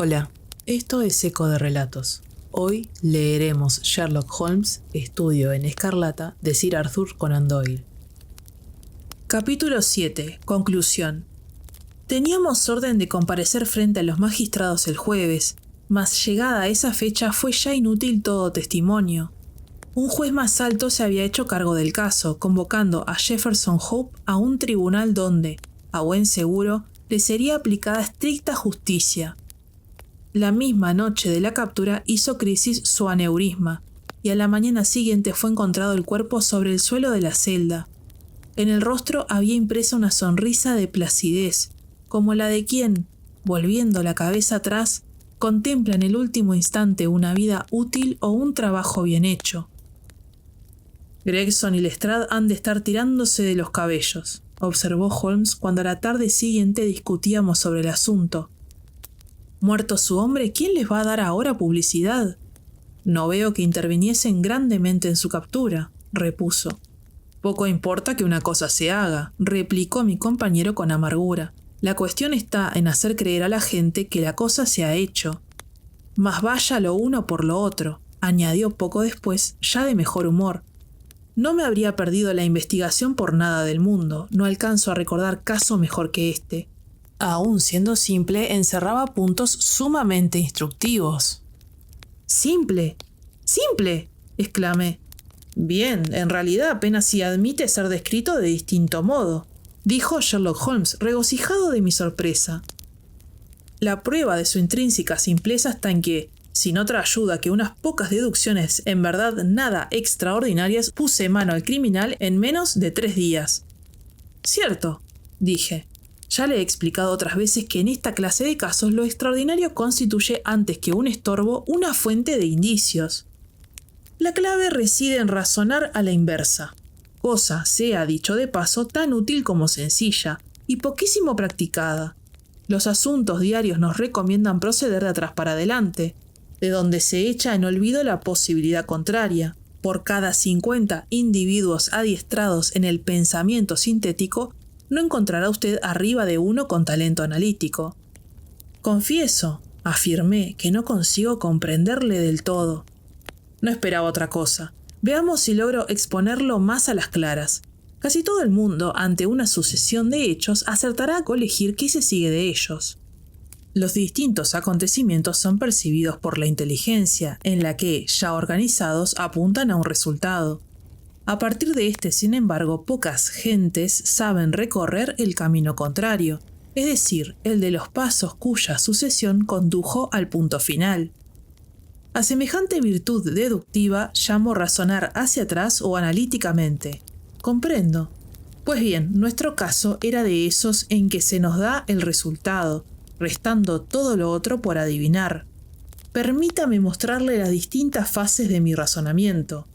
Hola, esto es Eco de Relatos. Hoy leeremos Sherlock Holmes, Estudio en Escarlata, de Sir Arthur Conan Doyle. Capítulo 7. Conclusión. Teníamos orden de comparecer frente a los magistrados el jueves, mas llegada a esa fecha fue ya inútil todo testimonio. Un juez más alto se había hecho cargo del caso, convocando a Jefferson Hope a un tribunal donde, a buen seguro, le sería aplicada estricta justicia. La misma noche de la captura hizo crisis su aneurisma, y a la mañana siguiente fue encontrado el cuerpo sobre el suelo de la celda. En el rostro había impresa una sonrisa de placidez, como la de quien, volviendo la cabeza atrás, contempla en el último instante una vida útil o un trabajo bien hecho. Gregson y Lestrade han de estar tirándose de los cabellos, observó Holmes cuando a la tarde siguiente discutíamos sobre el asunto. Muerto su hombre, ¿quién les va a dar ahora publicidad? No veo que interviniesen grandemente en su captura, repuso. Poco importa que una cosa se haga, replicó mi compañero con amargura. La cuestión está en hacer creer a la gente que la cosa se ha hecho. Mas vaya lo uno por lo otro, añadió poco después, ya de mejor humor. No me habría perdido la investigación por nada del mundo, no alcanzo a recordar caso mejor que este. Aún siendo simple, encerraba puntos sumamente instructivos. —¿Simple? —¡Simple! —exclamé. —Bien, en realidad apenas si admite ser descrito de distinto modo —dijo Sherlock Holmes, regocijado de mi sorpresa. La prueba de su intrínseca simpleza está en que, sin otra ayuda que unas pocas deducciones en verdad nada extraordinarias, puse mano al criminal en menos de 3 días. —Cierto —dije—. Ya le he explicado otras veces que en esta clase de casos lo extraordinario constituye antes que un estorbo una fuente de indicios. La clave reside en razonar a la inversa, cosa, sea dicho de paso, tan útil como sencilla y poquísimo practicada. Los asuntos diarios nos recomiendan proceder de atrás para adelante, de donde se echa en olvido la posibilidad contraria. Por cada 50 individuos adiestrados en el pensamiento sintético, no encontrará usted arriba de uno con talento analítico. Confieso, afirmé, que no consigo comprenderle del todo. No esperaba otra cosa. Veamos si logro exponerlo más a las claras. Casi todo el mundo, ante una sucesión de hechos, acertará a colegir qué se sigue de ellos. Los distintos acontecimientos son percibidos por la inteligencia, en la que, ya organizados, apuntan a un resultado. A partir de este, sin embargo, pocas gentes saben recorrer el camino contrario, es decir, el de los pasos cuya sucesión condujo al punto final. A semejante virtud deductiva llamo razonar hacia atrás o analíticamente. Comprendo. Pues bien, nuestro caso era de esos en que se nos da el resultado, restando todo lo otro por adivinar. Permítame mostrarle las distintas fases de mi razonamiento.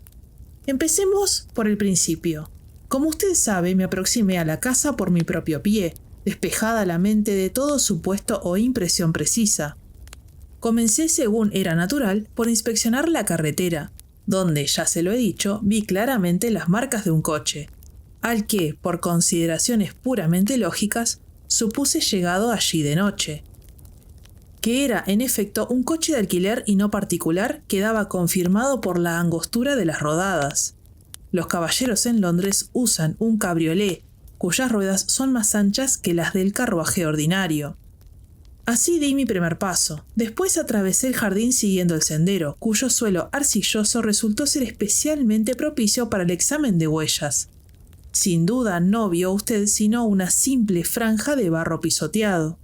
Empecemos por el principio. Como usted sabe, me aproximé a la casa por mi propio pie, despejada la mente de todo supuesto o impresión precisa. Comencé, según era natural, por inspeccionar la carretera, donde, ya se lo he dicho, vi claramente las marcas de un coche, al que, por consideraciones puramente lógicas, supuse llegado allí de noche. Que era, en efecto, un coche de alquiler y no particular, quedaba confirmado por la angostura de las rodadas. Los caballeros en Londres usan un cabriolé, cuyas ruedas son más anchas que las del carruaje ordinario. Así di mi primer paso. Después atravesé el jardín siguiendo el sendero, cuyo suelo arcilloso resultó ser especialmente propicio para el examen de huellas. Sin duda no vio usted sino una simple franja de barro pisoteado.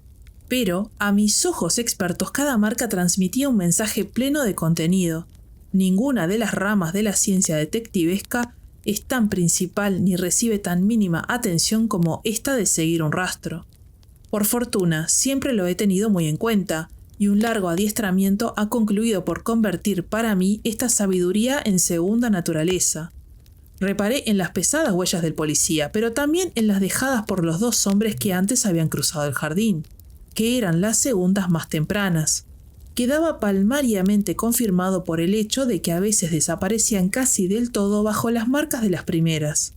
Pero, a mis ojos expertos, cada marca transmitía un mensaje pleno de contenido. Ninguna de las ramas de la ciencia detectivesca es tan principal ni recibe tan mínima atención como esta de seguir un rastro. Por fortuna, siempre lo he tenido muy en cuenta, y un largo adiestramiento ha concluido por convertir para mí esta sabiduría en segunda naturaleza. Reparé en las pesadas huellas del policía, pero también en las dejadas por los 2 hombres que antes habían cruzado el jardín, que eran las segundas más tempranas. Quedaba palmariamente confirmado por el hecho de que a veces desaparecían casi del todo bajo las marcas de las primeras.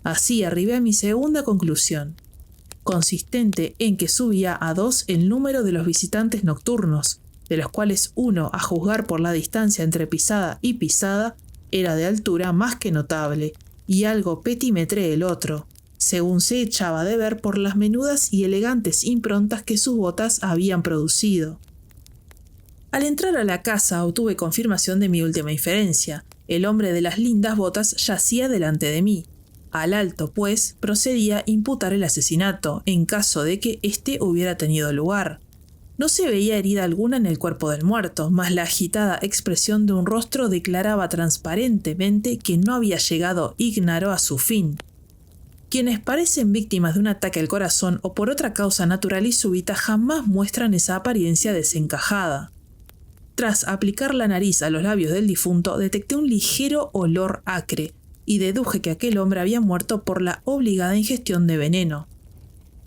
Así arribé a mi segunda conclusión. consistente en que subía a 2 el número de los visitantes nocturnos, de los cuales uno, a juzgar por la distancia entre pisada y pisada, era de altura más que notable, y algo petimetré el otro, según se echaba de ver por las menudas y elegantes improntas que sus botas habían producido. Al entrar a la casa obtuve confirmación de mi última inferencia. El hombre de las lindas botas yacía delante de mí. Al alto, pues, procedía a imputar el asesinato, en caso de que éste hubiera tenido lugar. No se veía herida alguna en el cuerpo del muerto, mas la agitada expresión de un rostro declaraba transparentemente que no había llegado ígnaro a su fin. Quienes parecen víctimas de un ataque al corazón o por otra causa natural y súbita jamás muestran esa apariencia desencajada. Tras aplicar la nariz a los labios del difunto, detecté un ligero olor acre y deduje que aquel hombre había muerto por la obligada ingestión de veneno.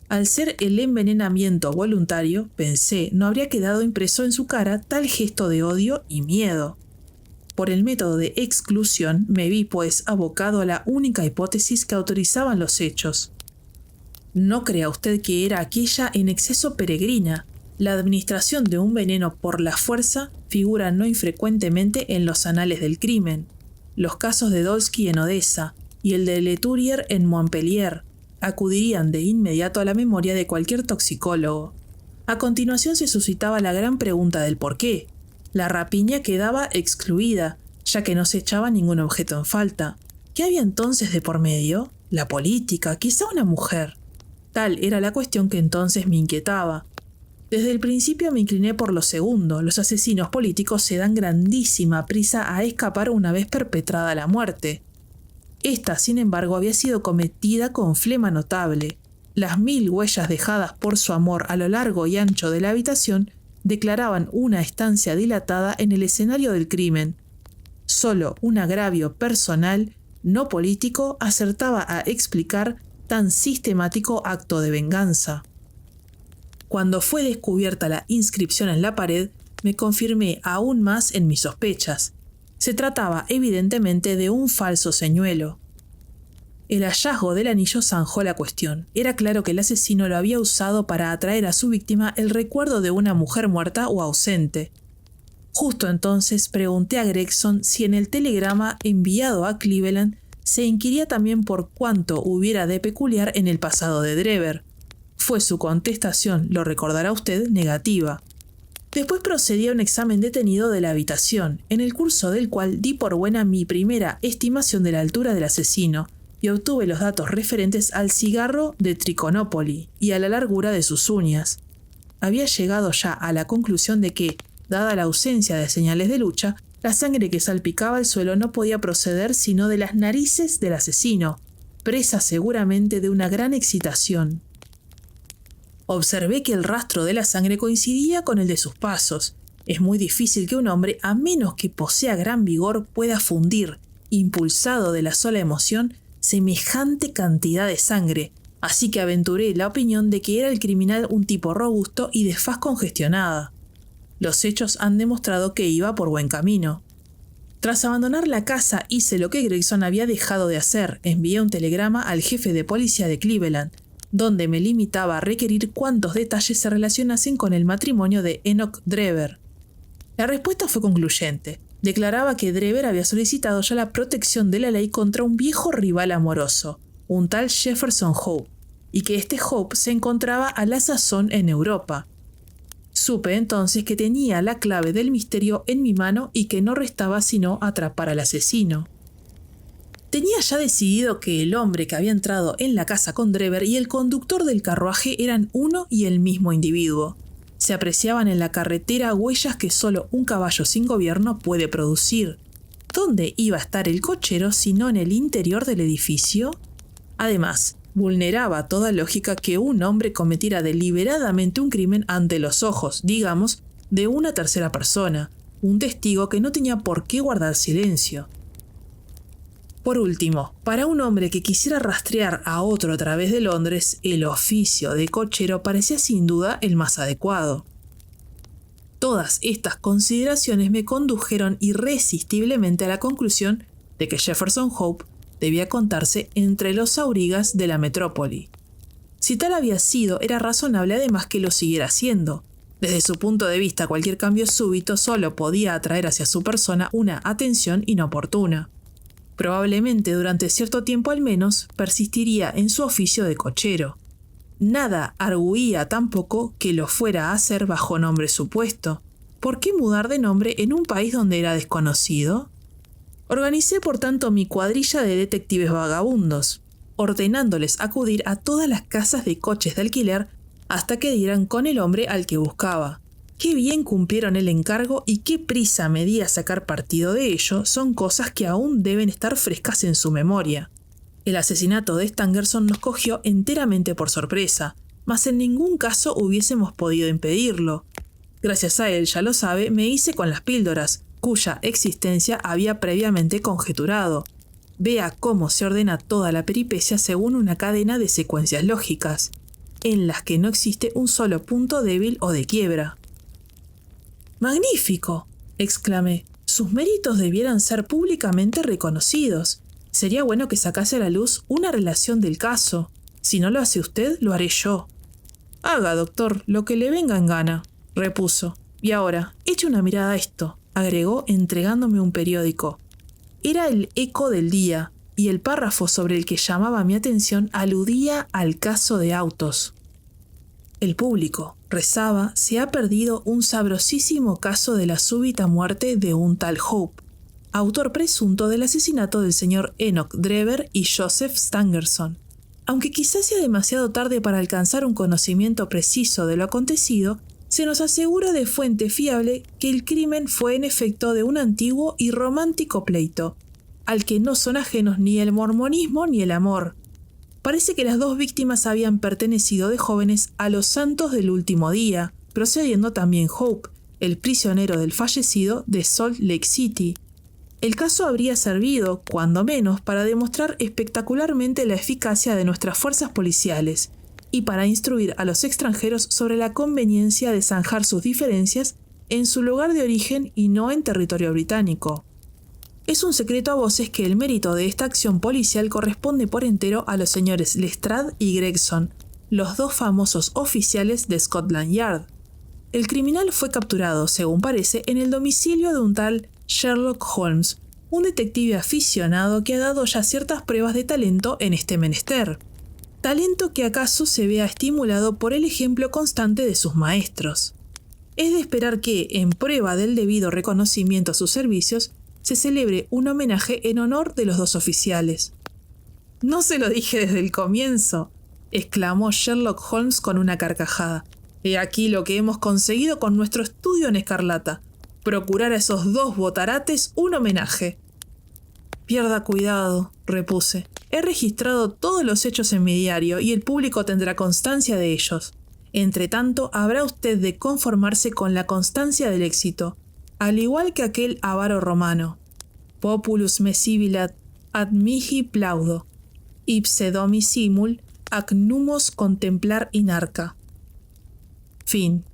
Al ser el envenenamiento voluntario, pensé, no habría quedado impreso en su cara tal gesto de odio y miedo. Por el método de exclusión me vi, pues, abocado a la única hipótesis que autorizaban los hechos. No crea usted que era aquella en exceso peregrina. La administración de un veneno por la fuerza figura no infrecuentemente en los anales del crimen. Los casos de Dolsky en Odessa y el de Leturier en Montpellier acudirían de inmediato a la memoria de cualquier toxicólogo. A continuación se suscitaba la gran pregunta del por qué. La rapiña quedaba excluida, ya que no se echaba ningún objeto en falta. ¿Qué había entonces de por medio? La política, quizá una mujer. Tal era la cuestión que entonces me inquietaba. Desde el principio me incliné por lo segundo. Los asesinos políticos se dan grandísima prisa a escapar una vez perpetrada la muerte. Esta, sin embargo, había sido cometida con flema notable. Las 1000 huellas dejadas por su amor a lo largo y ancho de la habitación declaraban una estancia dilatada en el escenario del crimen. Solo un agravio personal, no político, acertaba a explicar tan sistemático acto de venganza. Cuando fue descubierta la inscripción en la pared, me confirmé aún más en mis sospechas. Se trataba evidentemente de un falso señuelo. El hallazgo del anillo zanjó la cuestión. Era claro que el asesino lo había usado para atraer a su víctima el recuerdo de una mujer muerta o ausente. Justo entonces pregunté a Gregson si en el telegrama enviado a Cleveland se inquiría también por cuánto hubiera de peculiar en el pasado de Drever. Fue su contestación, lo recordará usted, negativa. Después procedí a un examen detenido de la habitación, en el curso del cual di por buena mi primera estimación de la altura del asesino, y obtuve los datos referentes al cigarro de Trichonopoli y a la largura de sus uñas. Había llegado ya a la conclusión de que, dada la ausencia de señales de lucha, la sangre que salpicaba el suelo no podía proceder sino de las narices del asesino, presa seguramente de una gran excitación. Observé que el rastro de la sangre coincidía con el de sus pasos. Es muy difícil que un hombre, a menos que posea gran vigor, pueda fundir, impulsado de la sola emoción, semejante cantidad de sangre, así que aventuré la opinión de que era el criminal un tipo robusto y de faz congestionada. Los hechos han demostrado que iba por buen camino. Tras abandonar la casa hice lo que Gregson había dejado de hacer, envié un telegrama al jefe de policía de Cleveland, donde me limitaba a requerir cuantos detalles se relacionasen con el matrimonio de Enoch Drever. La respuesta fue concluyente. Declaraba que Drever había solicitado ya la protección de la ley contra un viejo rival amoroso, un tal Jefferson Hope, y que este Hope se encontraba a la sazón en Europa. Supe entonces que tenía la clave del misterio en mi mano y que no restaba sino atrapar al asesino. Tenía ya decidido que el hombre que había entrado en la casa con Drever y el conductor del carruaje eran uno y el mismo individuo. Se apreciaban en la carretera huellas que solo un caballo sin gobierno puede producir. ¿Dónde iba a estar el cochero sino en el interior del edificio? Además, vulneraba toda lógica que un hombre cometiera deliberadamente un crimen ante los ojos, digamos, de una tercera persona, un testigo que no tenía por qué guardar silencio. Por último, para un hombre que quisiera rastrear a otro a través de Londres, el oficio de cochero parecía sin duda el más adecuado. Todas estas consideraciones me condujeron irresistiblemente a la conclusión de que Jefferson Hope debía contarse entre los aurigas de la metrópoli. Si tal había sido, era razonable además que lo siguiera haciendo. Desde su punto de vista, cualquier cambio súbito solo podía atraer hacia su persona una atención inoportuna. Probablemente durante cierto tiempo al menos persistiría en su oficio de cochero. Nada arguía tampoco que lo fuera a hacer bajo nombre supuesto. ¿Por qué mudar de nombre en un país donde era desconocido? Organicé por tanto mi cuadrilla de detectives vagabundos, ordenándoles acudir a todas las casas de coches de alquiler hasta que dieran con el hombre al que buscaba. Qué bien cumplieron el encargo y qué prisa me di a sacar partido de ello son cosas que aún deben estar frescas en su memoria. El asesinato de Stangerson nos cogió enteramente por sorpresa, mas en ningún caso hubiésemos podido impedirlo. Gracias a él, ya lo sabe, me hice con las píldoras, cuya existencia había previamente conjeturado. Vea cómo se ordena toda la peripecia según una cadena de secuencias lógicas, en las que no existe un solo punto débil o de quiebra. ¡Magnífico!, exclamé. Sus méritos debieran ser públicamente reconocidos. Sería bueno que sacase a la luz una relación del caso. Si no lo hace usted, lo haré yo. Haga, doctor, lo que le venga en gana, repuso. Y ahora, eche una mirada a esto, agregó entregándome un periódico. Era el Eco del día, y el párrafo sobre el que llamaba mi atención aludía al caso de autos. El público, rezaba, se ha perdido un sabrosísimo caso de la súbita muerte de un tal Hope, autor presunto del asesinato del señor Enoch Drever y Joseph Stangerson. Aunque quizás sea demasiado tarde para alcanzar un conocimiento preciso de lo acontecido, se nos asegura de fuente fiable que el crimen fue en efecto de un antiguo y romántico pleito, al que no son ajenos ni el mormonismo ni el amor. Parece que las dos víctimas habían pertenecido de jóvenes a los santos del último día, procediendo también Hope, el prisionero del fallecido de Salt Lake City. El caso habría servido, cuando menos, para demostrar espectacularmente la eficacia de nuestras fuerzas policiales y para instruir a los extranjeros sobre la conveniencia de zanjar sus diferencias en su lugar de origen y no en territorio británico. Es un secreto a voces que el mérito de esta acción policial corresponde por entero a los señores Lestrade y Gregson, los dos famosos oficiales de Scotland Yard. El criminal fue capturado, según parece, en el domicilio de un tal Sherlock Holmes, un detective aficionado que ha dado ya ciertas pruebas de talento en este menester. Talento que acaso se vea estimulado por el ejemplo constante de sus maestros. Es de esperar que, en prueba del debido reconocimiento a sus servicios, se celebre un homenaje en honor de los dos oficiales. «No se lo dije desde el comienzo», exclamó Sherlock Holmes con una carcajada. «He aquí lo que hemos conseguido con nuestro estudio en escarlata. Procurar a esos dos botarates un homenaje». «Pierda cuidado», repuse. «He registrado todos los hechos en mi diario y el público tendrá constancia de ellos. Entretanto, habrá usted de conformarse con la constancia del éxito, al igual que aquel avaro romano. Populus me sibilat ad mihi plaudo, ipse domi simul ac numos contemplar inarca». Fin.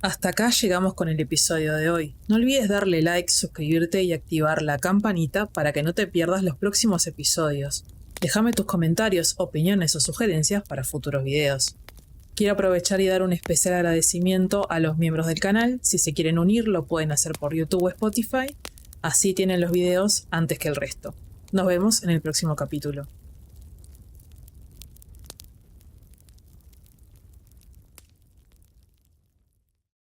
Hasta acá llegamos con el episodio de hoy. No olvides darle like, suscribirte y activar la campanita para que no te pierdas los próximos episodios. Déjame tus comentarios, opiniones o sugerencias para futuros videos. Quiero aprovechar y dar un especial agradecimiento a los miembros del canal. Si se quieren unir, lo pueden hacer por YouTube o Spotify. Así tienen los videos antes que el resto. Nos vemos en el próximo capítulo.